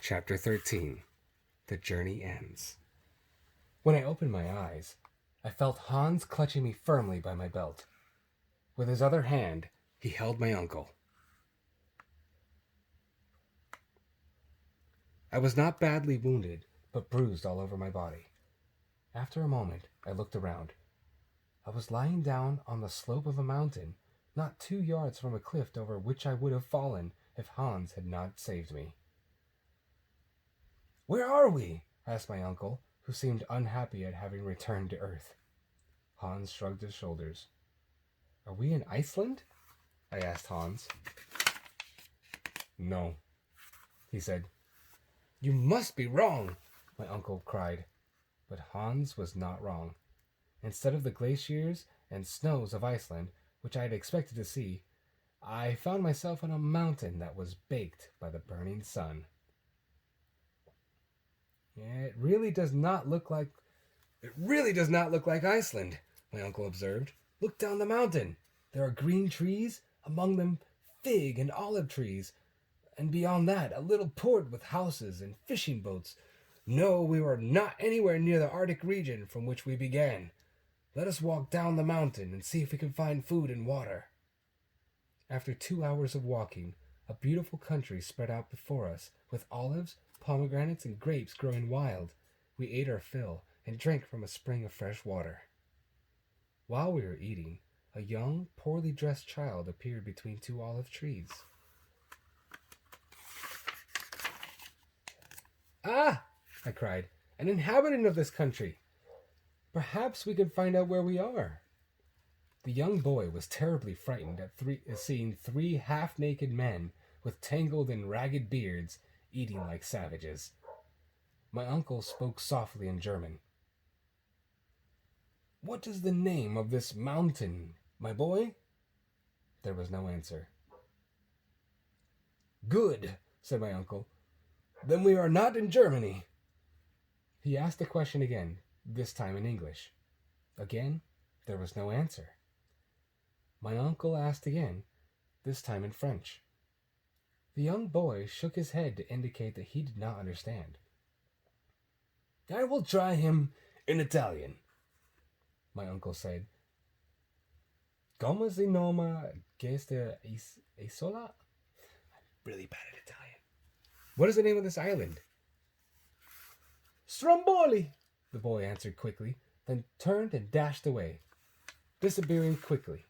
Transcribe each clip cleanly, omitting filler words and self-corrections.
Chapter 13. The Journey Ends. When I opened my eyes, I felt Hans clutching me firmly by my belt. With his other hand, he held my uncle. I was not badly wounded, but bruised all over my body. After a moment, I looked around. I was lying down on the slope of a mountain, not 2 yards from a cliff over which I would have fallen if Hans had not saved me. "Where are we?" asked my uncle, who seemed unhappy at having returned to earth. Hans shrugged his shoulders. "Are we in Iceland?" I asked Hans. "No," he said. "You must be wrong," my uncle cried. But Hans was not wrong. Instead of the glaciers and snows of Iceland, which I had expected to see, I found myself on a mountain that was baked by the burning sun. It really does not look like Iceland," my uncle observed. "Look down the mountain. There are green trees, among them fig and olive trees, and beyond that a little port with houses and fishing boats. No, we were not anywhere near the Arctic region from which we began. Let us walk down the mountain and see if we can find food and water." After 2 hours of walking, a beautiful country spread out before us, with olives, pomegranates, and grapes growing wild. We ate our fill and drank from a spring of fresh water. While we were eating, a young, poorly dressed child appeared between 2 olive trees. "Ah!" I cried, "an inhabitant of this country. Perhaps we can find out where we are." The young boy was terribly frightened at seeing 3 half-naked men with tangled and ragged beards eating like savages. My uncle spoke softly in German. "What is the name of this mountain, my boy?" There was no answer. "Good," said my uncle. "Then we are not in Germany." He asked the question again, this time in English. Again, there was no answer. My uncle asked again, this time in French. The young boy shook his head to indicate that he did not understand. "I will try him in Italian," my uncle said. "Come si noma questa isola?" I'm really bad at Italian. "What is the name of this island?" "Stromboli," the boy answered quickly, then turned and dashed away, disappearing quickly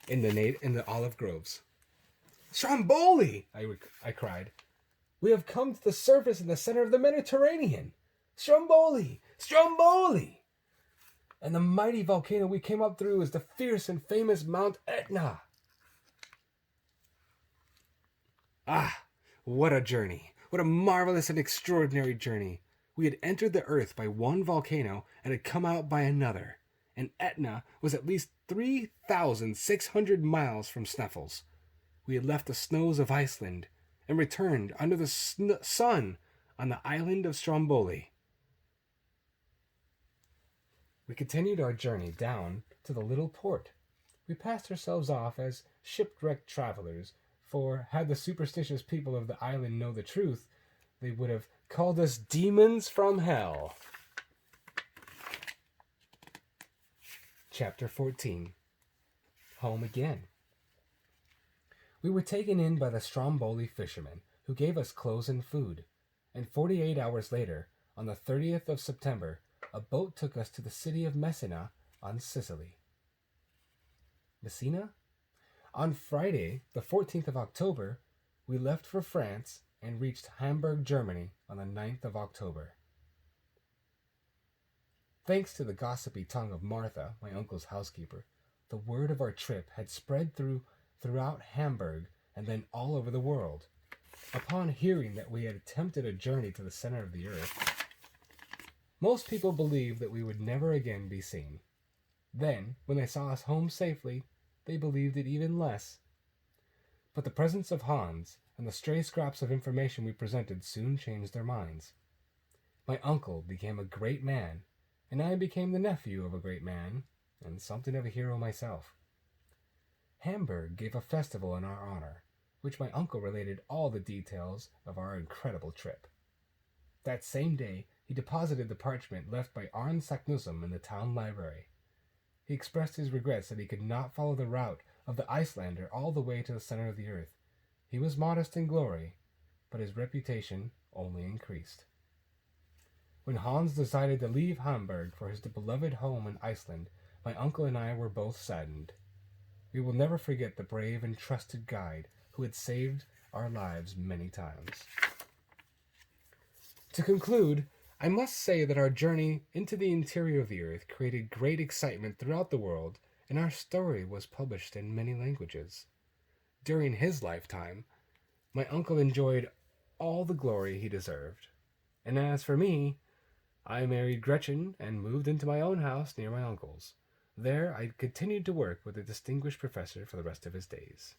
in the olive groves. "Stromboli!" I cried. "We have come to the surface in the center of the Mediterranean! Stromboli! Stromboli! And the mighty volcano we came up through is the fierce and famous Mount Etna." Ah, what a journey! What a marvelous and extraordinary journey! We had entered the earth by one volcano and had come out by another, and Etna was at least 3,600 miles from Sneffels. We had left the snows of Iceland and returned under the sun on the island of Stromboli. We continued our journey down to the little port. We passed ourselves off as shipwrecked travelers, for had the superstitious people of the island known the truth, they would have called us demons from hell. Chapter 14. Home again. We were taken in by the Stromboli fishermen, who gave us clothes and food, and 48 hours later, on the 30th of September, a boat took us to the city of Messina on Sicily. Messina? On Friday, the 14th of October, we left for France and reached Hamburg, Germany on the 9th of October. Thanks to the gossipy tongue of Martha, my uncle's housekeeper, the word of our trip had spread throughout Hamburg and then all over the world. Upon hearing that we had attempted a journey to the center of the earth, most people believed that we would never again be seen. Then, when they saw us home safely, they believed it even less. But the presence of Hans and the stray scraps of information we presented soon changed their minds. My uncle became a great man, and I became the nephew of a great man, and something of a hero myself. Hamburg gave a festival in our honor, which my uncle related all the details of our incredible trip. That same day, he deposited the parchment left by Arne Saknussemm in the town library. He expressed his regrets that he could not follow the route of the Icelander all the way to the center of the earth. He was modest in glory, but his reputation only increased. When Hans decided to leave Hamburg for his beloved home in Iceland, my uncle and I were both saddened. We will never forget the brave and trusted guide who had saved our lives many times. To conclude, I must say that our journey into the interior of the earth created great excitement throughout the world, and our story was published in many languages. During his lifetime, my uncle enjoyed all the glory he deserved. And as for me, I married Gretchen and moved into my own house near my uncle's. There I continued to work with the distinguished professor for the rest of his days.